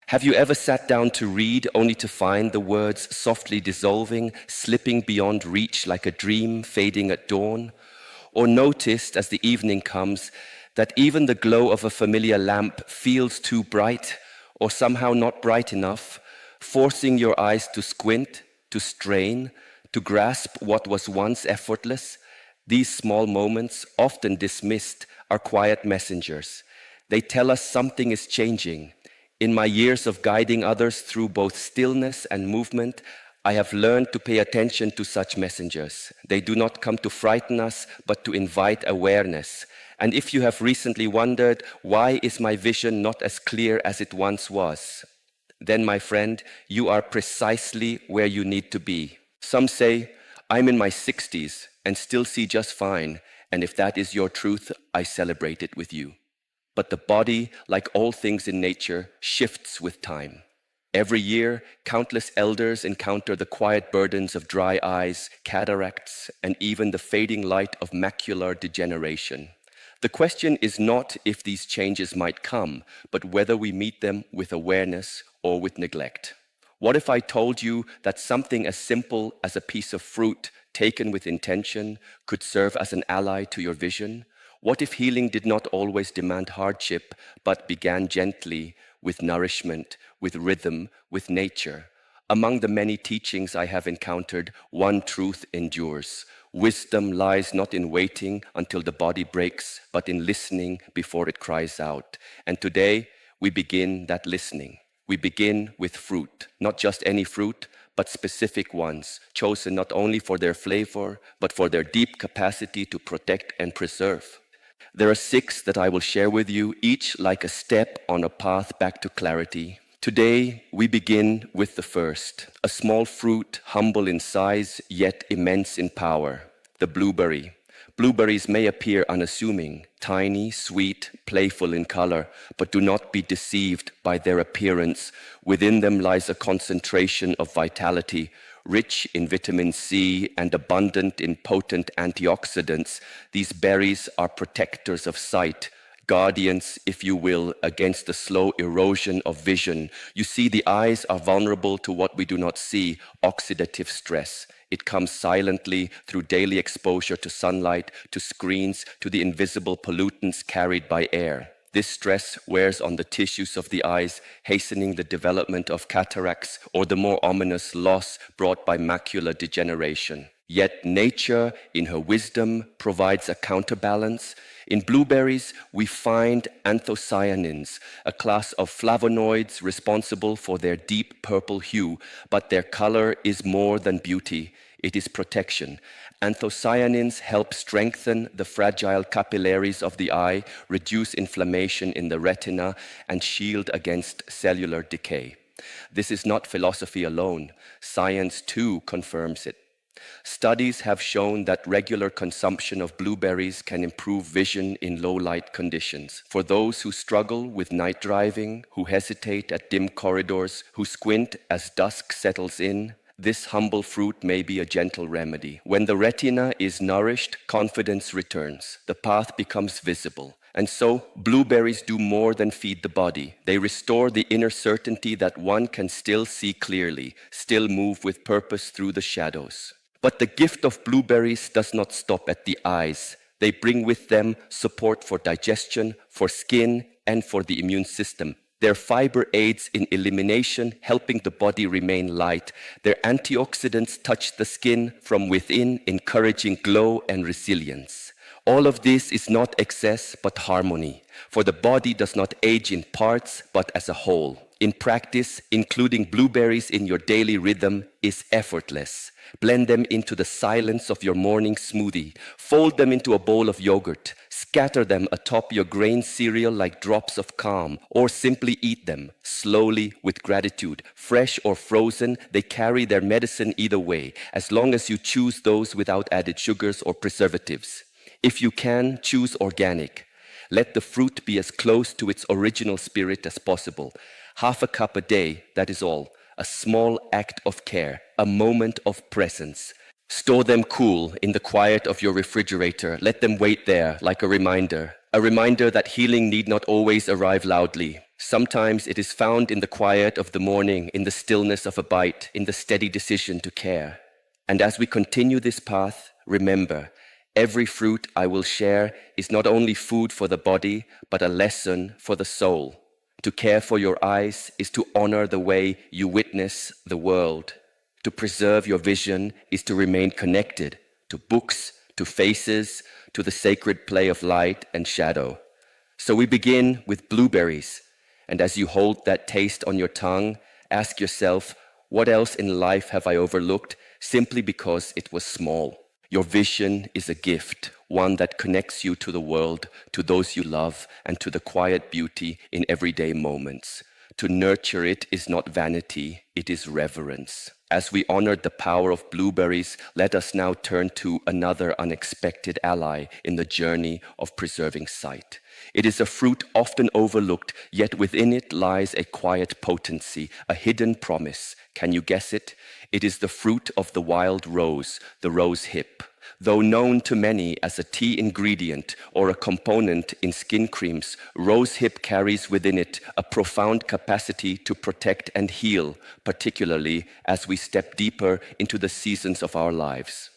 Have you ever sat down to read only to find the words softly dissolving, slipping beyond reach like a dream fading at dawn? Or noticed as the evening comes that even the glow of a familiar lamp feels too bright or somehow not bright enough, forcing your eyes to squint, to strain, to grasp what was once effortless? These small moments, often dismissed, are quiet messengers. They tell us something is changing. In my years of guiding others through both stillness and movement, I have learned to pay attention to such messengers. They do not come to frighten us, but to invite awareness. And if you have recently wondered, why is my vision not as clear as it once was? Then, my friend, you are precisely where you need to be. Some say, I'm in my 60s and still see just fine. And if that is your truth, I celebrate it with you. But the body, like all things in nature, shifts with time. Every year, countless elders encounter the quiet burdens of dry eyes, cataracts, and even the fading light of macular degeneration. The question is not if these changes might come, but whether we meet them with awareness or with neglect. What if I told you that something as simple as a piece of fruit taken with intention could serve as an ally to your vision? What if healing did not always demand hardship, but began gently, with nourishment, with rhythm, with nature? Among the many teachings I have encountered, one truth endures. Wisdom lies not in waiting until the body breaks, but in listening before it cries out. And today, we begin that listening. We begin with fruit, not just any fruit, but specific ones, chosen not only for their flavor, but for their deep capacity to protect and preserve. There are 6 that I will share with you, each like a step on a path back to clarity. Today, we begin with the first, a small fruit, humble in size, yet immense in power, the blueberry. Blueberries may appear unassuming, tiny, sweet, playful in color, but do not be deceived by their appearance. Within them lies a concentration of vitality, rich in vitamin C and abundant in potent antioxidants. These berries are protectors of sight, guardians, if you will, against the slow erosion of vision. You see, the eyes are vulnerable to what we do not see, oxidative stress. It comes silently through daily exposure to sunlight, to screens, to the invisible pollutants carried by air. This stress wears on the tissues of the eyes, hastening the development of cataracts or the more ominous loss brought by macular degeneration. Yet nature, in her wisdom, provides a counterbalance. In blueberries, we find anthocyanins, a class of flavonoids responsible for their deep purple hue, but their color is more than beauty. It is protection. Anthocyanins help strengthen the fragile capillaries of the eye, reduce inflammation in the retina, and shield against cellular decay. This is not philosophy alone. Science, too, confirms it. Studies have shown that regular consumption of blueberries can improve vision in low-light conditions. For those who struggle with night driving, who hesitate at dim corridors, who squint as dusk settles in, this humble fruit may be a gentle remedy. When the retina is nourished, confidence returns. The path becomes visible. And so, blueberries do more than feed the body. They restore the inner certainty that one can still see clearly, still move with purpose through the shadows. But the gift of blueberries does not stop at the eyes. They bring with them support for digestion, for skin, and for the immune system. Their fiber aids in elimination, helping the body remain light. Their antioxidants touch the skin from within, encouraging glow and resilience. All of this is not excess, but harmony. For the body does not age in parts, but as a whole. In practice, including blueberries in your daily rhythm is effortless. Blend them into the silence of your morning smoothie. Fold them into a bowl of yogurt. Scatter them atop your grain cereal like drops of calm, or simply eat them slowly with gratitude. Fresh or frozen, they carry their medicine either way, as long as you choose those without added sugars or preservatives. If you can, choose organic. Let the fruit be as close to its original spirit as possible. Half a cup a day, that is all. A small act of care, a moment of presence. Store them cool in the quiet of your refrigerator. Let them wait there like a reminder that healing need not always arrive loudly. Sometimes it is found in the quiet of the morning, in the stillness of a bite, in the steady decision to care. And as we continue this path, remember, every fruit I will share is not only food for the body, but a lesson for the soul. To care for your eyes is to honor the way you witness the world. To preserve your vision is to remain connected to books, to faces, to the sacred play of light and shadow. So we begin with blueberries. And as you hold that taste on your tongue, ask yourself, what else in life have I overlooked simply because it was small? Your vision is a gift, one that connects you to the world, to those you love, and to the quiet beauty in everyday moments. To nurture it is not vanity, it is reverence. As we honored the power of blueberries, let us now turn to another unexpected ally in the journey of preserving sight. It is a fruit often overlooked, yet within it lies a quiet potency, a hidden promise. Can you guess it? It is the fruit of the wild rose, the rose hip. Though known to many as a tea ingredient or a component in skin creams, rose hip carries within it a profound capacity to protect and heal, particularly as we step deeper into the seasons of our lives.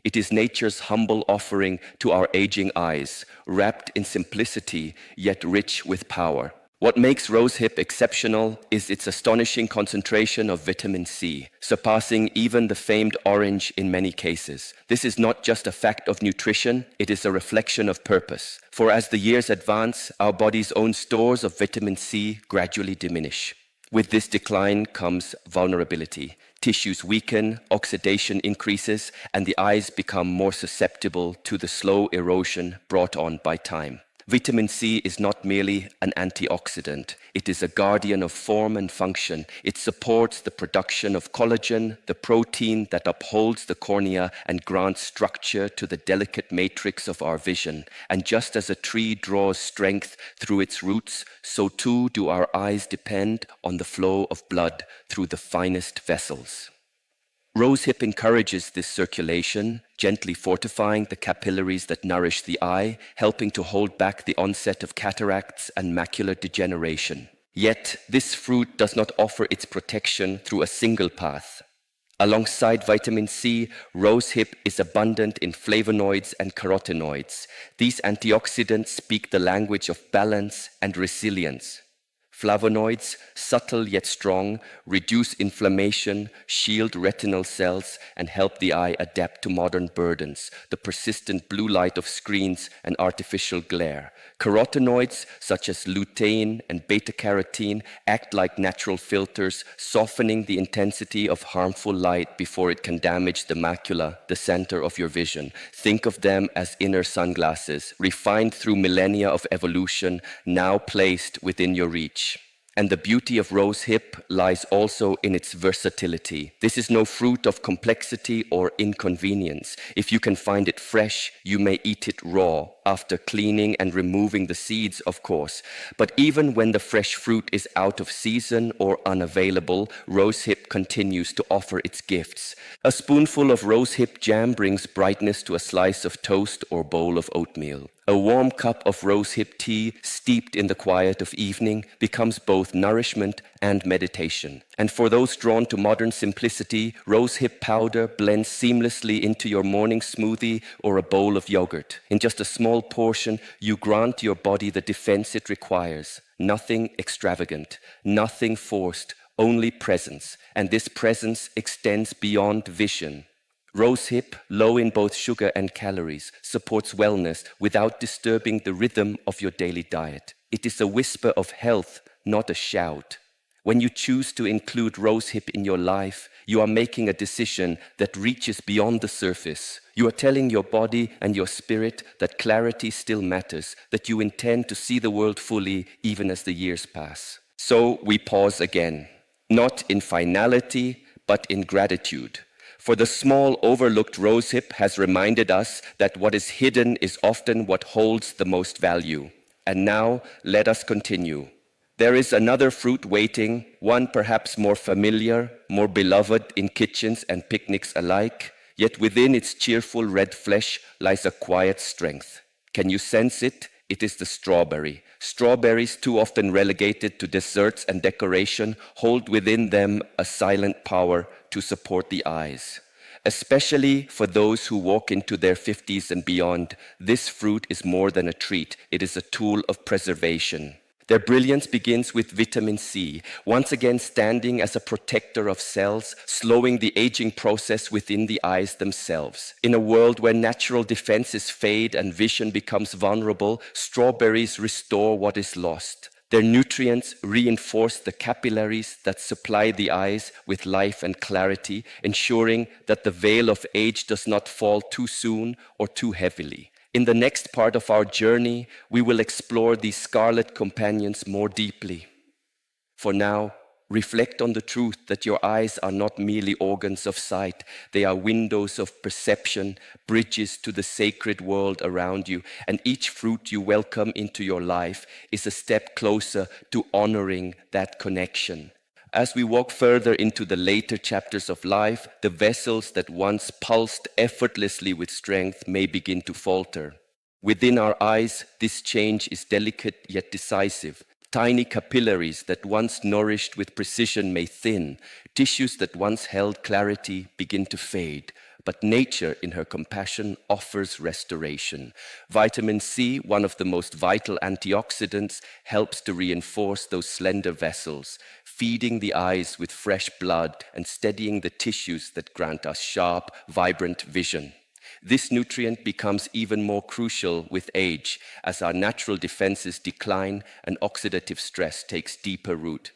It is nature's humble offering to our aging eyes, wrapped in simplicity yet rich with power. What makes rosehip exceptional is its astonishing concentration of vitamin C, surpassing even the famed orange in many cases. This is not just a fact of nutrition, it is a reflection of purpose. For as the years advance, our body's own stores of vitamin C gradually diminish. With this decline comes vulnerability. Tissues weaken, oxidation increases, and the eyes become more susceptible to the slow erosion brought on by time. Vitamin C is not merely an antioxidant. It is a guardian of form and function. It supports the production of collagen, the protein that upholds the cornea and grants structure to the delicate matrix of our vision. And just as a tree draws strength through its roots, so too do our eyes depend on the flow of blood through the finest vessels. Rosehip encourages this circulation, gently fortifying the capillaries that nourish the eye, helping to hold back the onset of cataracts and macular degeneration. Yet, this fruit does not offer its protection through a single path. Alongside vitamin C, rosehip is abundant in flavonoids and carotenoids. These antioxidants speak the language of balance and resilience. Flavonoids, subtle yet strong, reduce inflammation, shield retinal cells, and help the eye adapt to modern burdens, the persistent blue light of screens and artificial glare. Carotenoids, such as lutein and beta-carotene, act like natural filters, softening the intensity of harmful light before it can damage the macula, the center of your vision. Think of them as inner sunglasses, refined through millennia of evolution, now placed within your reach. And the beauty of rosehip lies also in its versatility. This is no fruit of complexity or inconvenience. If you can find it fresh, you may eat it raw, after cleaning and removing the seeds, of course. But even when the fresh fruit is out of season or unavailable, rosehip continues to offer its gifts. A spoonful of rosehip jam brings brightness to a slice of toast or bowl of oatmeal. A warm cup of rosehip tea, steeped in the quiet of evening, becomes both nourishment and meditation. And for those drawn to modern simplicity, rosehip powder blends seamlessly into your morning smoothie or a bowl of yogurt. In just a small portion, you grant your body the defense it requires. Nothing extravagant, nothing forced, only presence. And this presence extends beyond vision. Rosehip, low in both sugar and calories, supports wellness without disturbing the rhythm of your daily diet. It is a whisper of health, not a shout. When you choose to include rosehip in your life, you are making a decision that reaches beyond the surface. You are telling your body and your spirit that clarity still matters, that you intend to see the world fully even as the years pass. So we pause again, not in finality, but in gratitude. For the small overlooked rosehip has reminded us that what is hidden is often what holds the most value. And now let us continue. There is another fruit waiting, one perhaps more familiar, more beloved in kitchens and picnics alike, yet within its cheerful red flesh lies a quiet strength. Can you sense it? It is the strawberry. Strawberries, too often relegated to desserts and decoration, hold within them a silent power to support the eyes. Especially for those who walk into their 50s and beyond, this fruit is more than a treat. It is a tool of preservation. Their brilliance begins with vitamin C, once again standing as a protector of cells, slowing the aging process within the eyes themselves. In a world where natural defenses fade and vision becomes vulnerable, strawberries restore what is lost. Their nutrients reinforce the capillaries that supply the eyes with life and clarity, ensuring that the veil of age does not fall too soon or too heavily. In the next part of our journey, we will explore these scarlet companions more deeply. For now, reflect on the truth that your eyes are not merely organs of sight. They are windows of perception, bridges to the sacred world around you, and each fruit you welcome into your life is a step closer to honoring that connection. As we walk further into the later chapters of life, the vessels that once pulsed effortlessly with strength may begin to falter. Within our eyes, this change is delicate yet decisive. Tiny capillaries that once nourished with precision may thin. Tissues that once held clarity begin to fade. But nature, in her compassion, offers restoration. Vitamin C, one of the most vital antioxidants, helps to reinforce those slender vessels, feeding the eyes with fresh blood and steadying the tissues that grant us sharp, vibrant vision. This nutrient becomes even more crucial with age as our natural defenses decline and oxidative stress takes deeper root.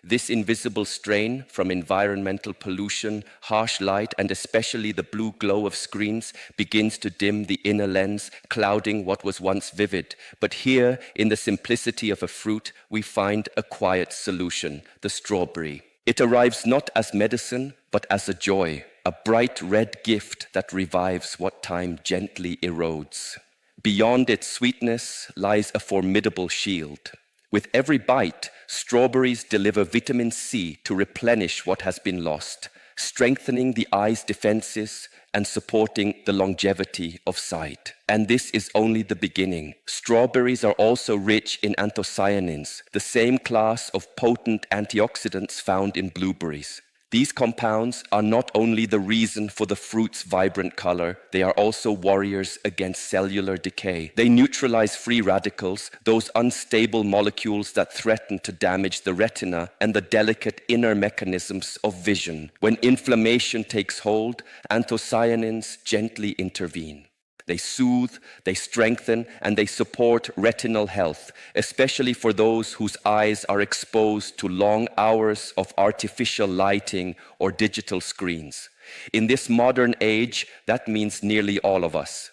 This invisible strain from environmental pollution, harsh light, and especially the blue glow of screens begins to dim the inner lens, clouding what was once vivid. But here, in the simplicity of a fruit, we find a quiet solution, the strawberry. It arrives not as medicine, but as a joy, a bright red gift that revives what time gently erodes. Beyond its sweetness lies a formidable shield. With every bite, strawberries deliver vitamin C to replenish what has been lost, strengthening the eye's defenses and supporting the longevity of sight. And this is only the beginning. Strawberries are also rich in anthocyanins, the same class of potent antioxidants found in blueberries. These compounds are not only the reason for the fruit's vibrant color, they are also warriors against cellular decay. They neutralize free radicals, those unstable molecules that threaten to damage the retina and the delicate inner mechanisms of vision. When inflammation takes hold, anthocyanins gently intervene. They soothe, they strengthen, and they support retinal health, especially for those whose eyes are exposed to long hours of artificial lighting or digital screens. In this modern age, that means nearly all of us.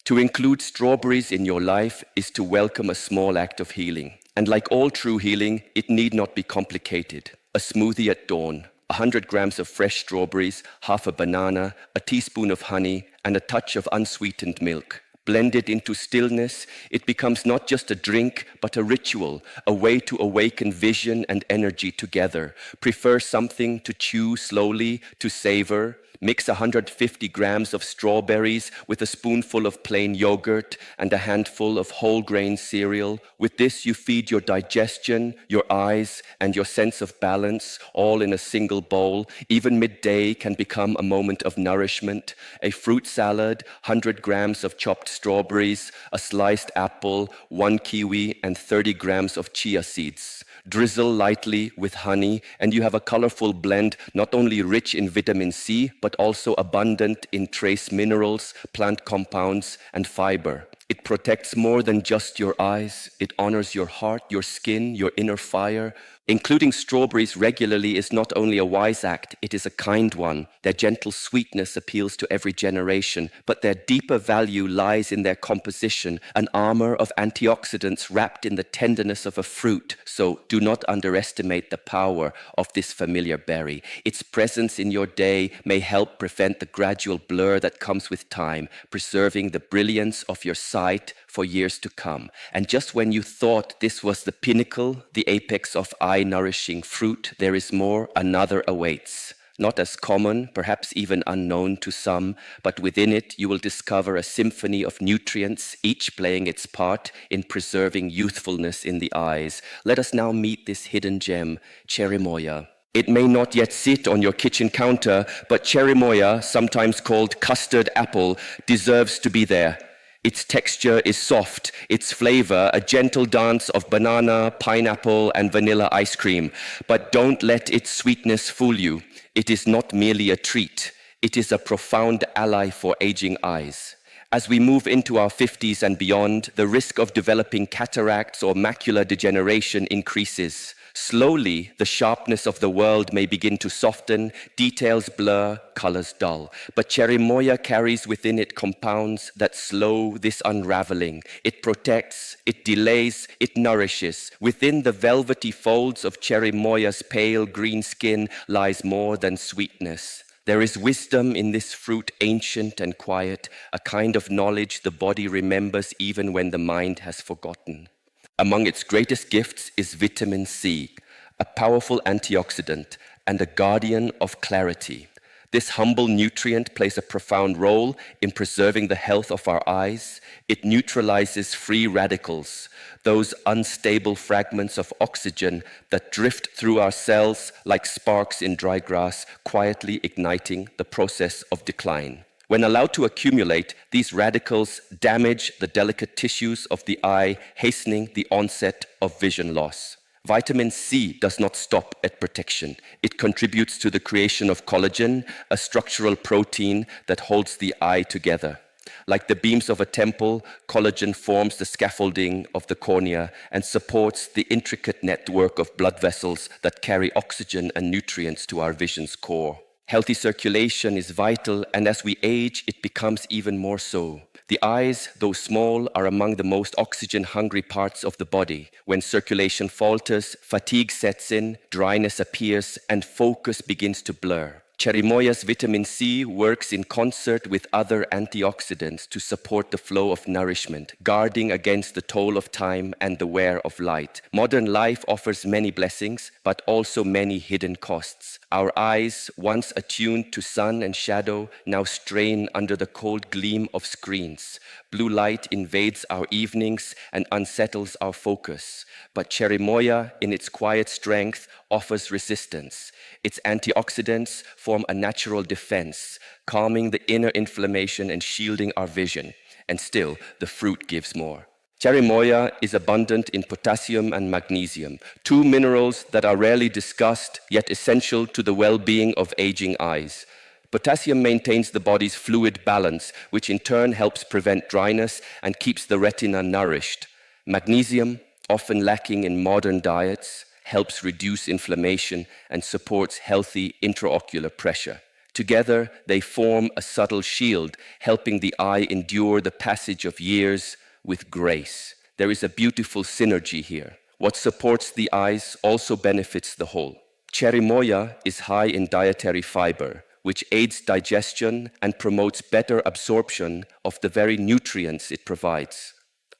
To include strawberries in your life is to welcome a small act of healing. And like all true healing, it need not be complicated. A smoothie at dawn, 100 grams of fresh strawberries, half a banana, a teaspoon of honey, and a touch of unsweetened milk. Blended into stillness, it becomes not just a drink, but a ritual, a way to awaken vision and energy together. Prefer something to chew slowly, to savor. Mix 150 grams of strawberries with a spoonful of plain yogurt and a handful of whole grain cereal. With this, you feed your digestion, your eyes, and your sense of balance all in a single bowl. Even midday can become a moment of nourishment. A fruit salad, 100 grams of chopped strawberries, a sliced apple, 1 kiwi, and 30 grams of chia seeds. Drizzle lightly with honey, and you have a colorful blend not only rich in vitamin C, but also abundant in trace minerals, plant compounds, and fiber. It protects more than just your eyes. It honors your heart, your skin, your inner fire. Including strawberries regularly is not only a wise act, it is a kind one. Their gentle sweetness appeals to every generation, but their deeper value lies in their composition, an armor of antioxidants wrapped in the tenderness of a fruit. So do not underestimate the power of this familiar berry. Its presence in your day may help prevent the gradual blur that comes with time, preserving the brilliance of your sight for years to come. And just when you thought this was the pinnacle, the apex of eye-nourishing fruit, there is more. Another awaits. not as common, perhaps even unknown to some, but within it you will discover a symphony of nutrients, each playing its part in preserving youthfulness in the eyes. Let us now meet this hidden gem, cherimoya. It may not yet sit on your kitchen counter, but cherimoya, sometimes called custard apple, deserves to be there. Its texture is soft, its flavor a gentle dance of banana, pineapple, and vanilla ice cream. But don't let its sweetness fool you. It is not merely a treat. It is a profound ally for aging eyes. As we move into our 50s and beyond, the risk of developing cataracts or macular degeneration increases. Slowly, the sharpness of the world may begin to soften, details blur, colors dull. But cherimoya carries within it compounds that slow this unraveling. It protects, it delays, it nourishes. Within the velvety folds of cherimoya's pale green skin lies more than sweetness. There is wisdom in this fruit, ancient and quiet, a kind of knowledge the body remembers even when the mind has forgotten. Among its greatest gifts is vitamin C, a powerful antioxidant and a guardian of clarity. This humble nutrient plays a profound role in preserving the health of our eyes. It neutralizes free radicals, those unstable fragments of oxygen that drift through our cells like sparks in dry grass, quietly igniting the process of decline. When allowed to accumulate, these radicals damage the delicate tissues of the eye, hastening the onset of vision loss. Vitamin C does not stop at protection. It contributes to the creation of collagen, a structural protein that holds the eye together. Like the beams of a temple, collagen forms the scaffolding of the cornea and supports the intricate network of blood vessels that carry oxygen and nutrients to our vision's core. Healthy circulation is vital, and as we age, it becomes even more so. The eyes, though small, are among the most oxygen-hungry parts of the body. When circulation falters, fatigue sets in, dryness appears, and focus begins to blur. Cherimoya's vitamin C works in concert with other antioxidants to support the flow of nourishment, guarding against the toll of time and the wear of light. Modern life offers many blessings, but also many hidden costs. Our eyes, once attuned to sun and shadow, now strain under the cold gleam of screens. Blue light invades our evenings and unsettles our focus. But cherimoya, in its quiet strength, offers resistance. Its antioxidants form a natural defense, calming the inner inflammation and shielding our vision. And still, the fruit gives more. Cherimoya is abundant in potassium and magnesium, two minerals that are rarely discussed, yet essential to the well-being of aging eyes. Potassium maintains the body's fluid balance, which in turn helps prevent dryness and keeps the retina nourished. Magnesium, often lacking in modern diets, helps reduce inflammation and supports healthy intraocular pressure. Together, they form a subtle shield, helping the eye endure the passage of years with grace. There is a beautiful synergy here. What supports the eyes also benefits the whole. Cherimoya is high in dietary fiber, which aids digestion and promotes better absorption of the very nutrients it provides.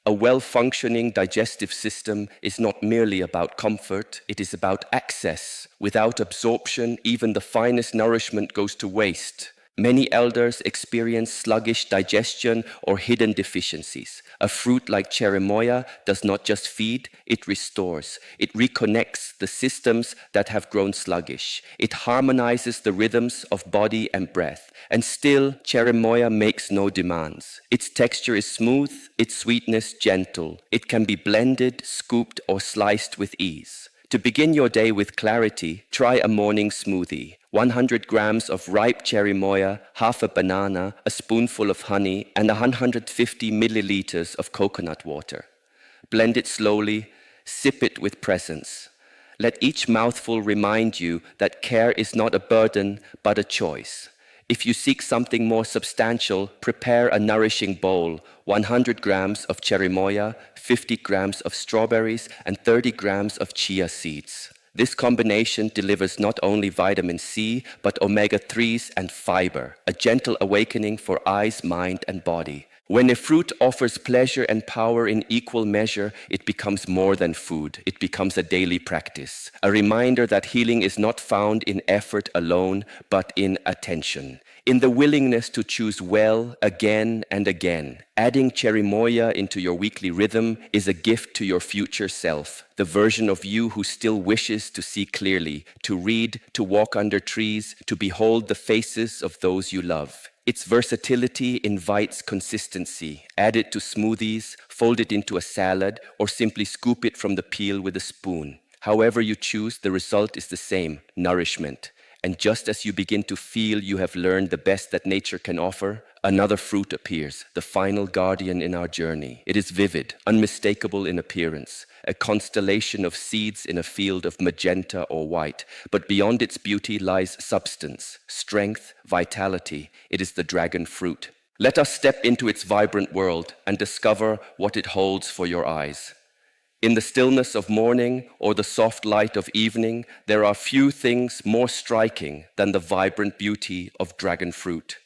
A well-functioning digestive system is not merely about comfort, it is about access. Without absorption, even the finest nourishment goes to waste. Many elders experience sluggish digestion or hidden deficiencies. A fruit like cherimoya does not just feed, it restores. It reconnects the systems that have grown sluggish. It harmonizes the rhythms of body and breath. And still, cherimoya makes no demands. Its texture is smooth, its sweetness gentle. It can be blended, scooped, or sliced with ease. To begin your day with clarity, try a morning smoothie. 100 grams of ripe cherimoya, half a banana, a spoonful of honey, and 150 milliliters of coconut water. Blend it slowly, sip it with presence. Let each mouthful remind you that care is not a burden, but a choice. If you seek something more substantial, prepare a nourishing bowl, 100 grams of cherimoya, 50 grams of strawberries, and 30 grams of chia seeds. This combination delivers not only vitamin C, but omega-3s and fiber, a gentle awakening for eyes, mind, and body. When a fruit offers pleasure and power in equal measure, it becomes more than food. It becomes a daily practice, a reminder that healing is not found in effort alone, but in attention, in the willingness to choose well again and again. Adding cherimoya into your weekly rhythm is a gift to your future self, the version of you who still wishes to see clearly, to read, to walk under trees, to behold the faces of those you love. Its versatility invites consistency. Add it to smoothies, fold it into a salad, or simply scoop it from the peel with a spoon. However you choose, the result is the same: nourishment. And just as you begin to feel you have learned the best that nature can offer, another fruit appears, the final guardian in our journey. It is vivid, unmistakable in appearance, a constellation of seeds in a field of magenta or white. But beyond its beauty lies substance, strength, vitality. It is the dragon fruit. Let us step into its vibrant world and discover what it holds for your eyes. In the stillness of morning or the soft light of evening, there are few things more striking than the vibrant beauty of dragon fruit.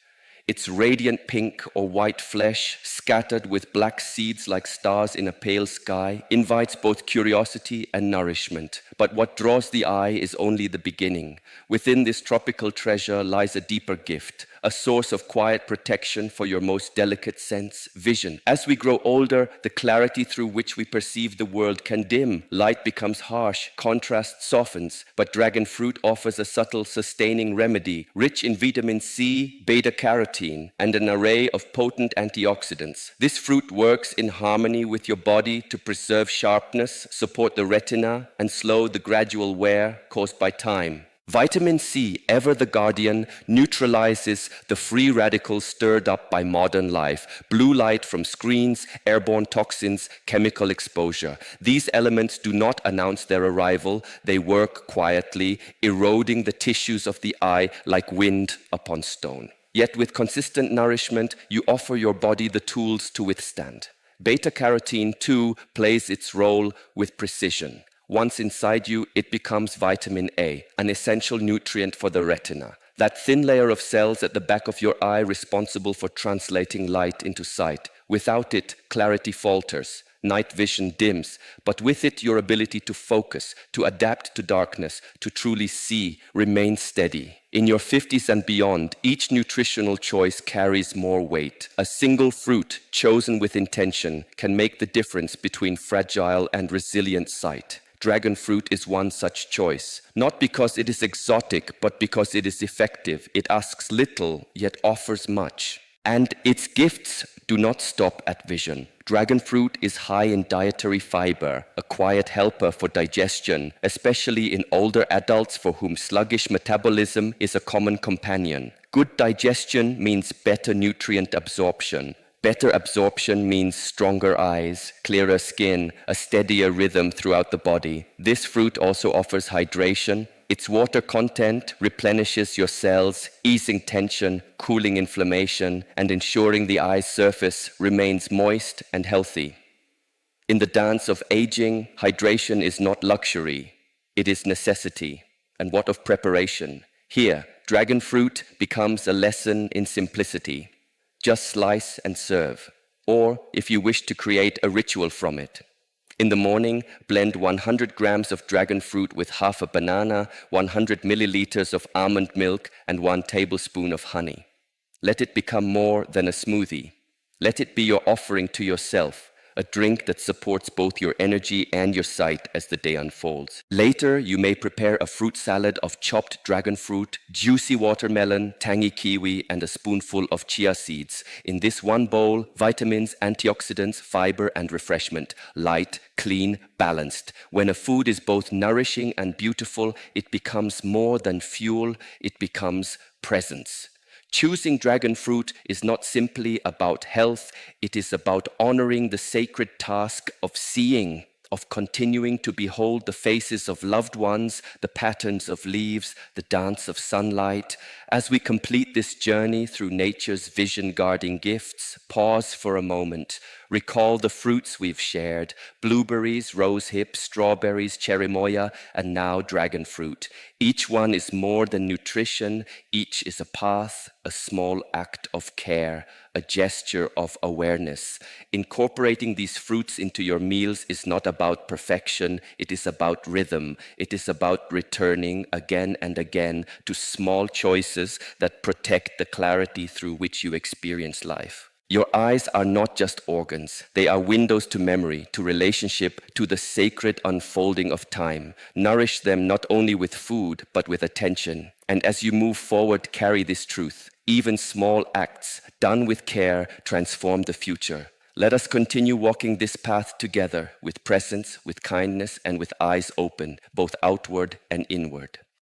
Its radiant pink or white flesh, scattered with black seeds like stars in a pale sky, invites both curiosity and nourishment. But what draws the eye is only the beginning. Within this tropical treasure lies a deeper gift, a source of quiet protection for your most delicate sense, vision. As we grow older, the clarity through which we perceive the world can dim. Light becomes harsh, contrast softens, but dragon fruit offers a subtle, sustaining remedy, rich in vitamin C, beta-carotene, and an array of potent antioxidants. This fruit works in harmony with your body to preserve sharpness, support the retina, and slow the gradual wear caused by time. Vitamin C, ever the guardian, neutralizes the free radicals stirred up by modern life, blue light from screens, airborne toxins, chemical exposure. These elements do not announce their arrival. They work quietly, eroding the tissues of the eye like wind upon stone. Yet with consistent nourishment, you offer your body the tools to withstand. Beta-carotene, too, plays its role with precision. Once inside you, it becomes vitamin A, an essential nutrient for the retina. That thin layer of cells at the back of your eye responsible for translating light into sight. Without it, clarity falters, night vision dims, but with it, your ability to focus, to adapt to darkness, to truly see, remains steady. In your 50s and beyond, each nutritional choice carries more weight. A single fruit, chosen with intention, can make the difference between fragile and resilient sight. Dragon fruit is one such choice, not because it is exotic, but because it is effective. It asks little, yet offers much. And its gifts do not stop at vision. Dragon fruit is high in dietary fiber, a quiet helper for digestion, especially in older adults for whom sluggish metabolism is a common companion. Good digestion means better nutrient absorption. Better absorption means stronger eyes, clearer skin, a steadier rhythm throughout the body. This fruit also offers hydration. Its water content replenishes your cells, easing tension, cooling inflammation, and ensuring the eye's surface remains moist and healthy. In the dance of aging, hydration is not luxury, it is necessity. And what of preparation? Here, dragon fruit becomes a lesson in simplicity. Just slice and serve. Or, if you wish to create a ritual from it. In the morning, blend 100 grams of dragon fruit with half a banana, 100 milliliters of almond milk, and 1 tablespoon of honey. Let it become more than a smoothie. Let it be your offering to yourself, a drink that supports both your energy and your sight as the day unfolds. Later, you may prepare a fruit salad of chopped dragon fruit, juicy watermelon, tangy kiwi, and a spoonful of chia seeds. In this one bowl, vitamins, antioxidants, fiber, and refreshment. Light, clean, balanced. When a food is both nourishing and beautiful, it becomes more than fuel, it becomes presence. Choosing dragon fruit is not simply about health, it is about honoring the sacred task of seeing, of continuing to behold the faces of loved ones, the patterns of leaves, the dance of sunlight. As we complete this journey through nature's vision-guarding gifts, pause for a moment. Recall the fruits we've shared: blueberries, rose hips, strawberries, cherimoya, and now dragon fruit. Each one is more than nutrition. Each is a path, a small act of care, a gesture of awareness. Incorporating these fruits into your meals is not about perfection. It is about rhythm. It is about returning again and again to small choices that protect the clarity through which you experience life. Your eyes are not just organs. They are windows to memory, to relationship, to the sacred unfolding of time. Nourish them not only with food, but with attention. And as you move forward, carry this truth. Even small acts, done with care, transform the future. Let us continue walking this path together with presence, with kindness, and with eyes open, both outward and inward.